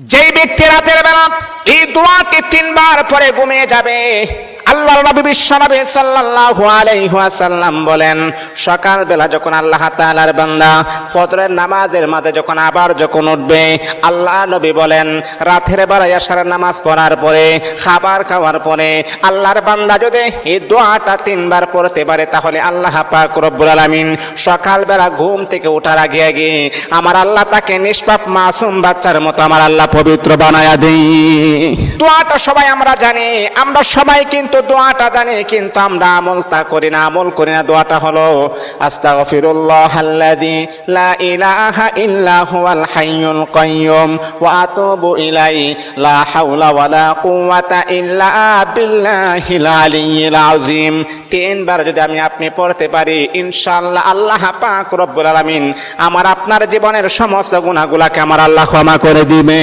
যেই ব্যক্তি রাতের বেলা এই দোয়াটি 3 বার পরে ঘুমিয়ে যাবে, আল্লাহর নবী বিশ্বনবী সাল্লাল্লাহু আলাইহি ওয়াসাল্লাম বলেন, সকাল বেলা যখন আল্লাহ তাআলার বান্দা ফজরের নামাজের মাঝে যখন উঠবে, আল্লাহ নবী বলেন রাতের বেলা এশারের নামাজ পড়ার পরে, খাবার খাওয়ার পরে আল্লাহর বান্দা যদি এই দোয়াটা 3 বার পড়তে পারে, তাহলে আল্লাহ পাক রব্বুল আলামিন সকাল বেলা ঘুম থেকে ওঠার আগে আগে আমার আল্লাহ তাকে নিষ্পাপ মাসুম বাচ্চার মতো আমার আল্লাহ পবিত্র বানায়া দেই। দোয়াটা সবাই আমরা জানি, আমরা সবাই কিন্তু দোয়াটা জানি, কিন্তু আমরা আমল করি না। দোয়াটা হলো আস্তাগফিরুল্লাহাল্লাযী লা ইলাহা ইল্লা হুয়াল হাইয়ুল কাইয়্যুম ওয়া আতুবু ইলাইহি লা হাওলা ওয়ালা কুওয়াতা ইল্লা বিল্লাহিল আলিয়্যিল আযীম। 3 বার যদি আপনি পড়তে পারি, ইনশাআল্লাহ আল্লাহ পাক রব্বুল আলামিন আমার আপনার জীবনের সমস্ত গুনাহগুলোকে আমার আল্লাহ ক্ষমা করে দিবে।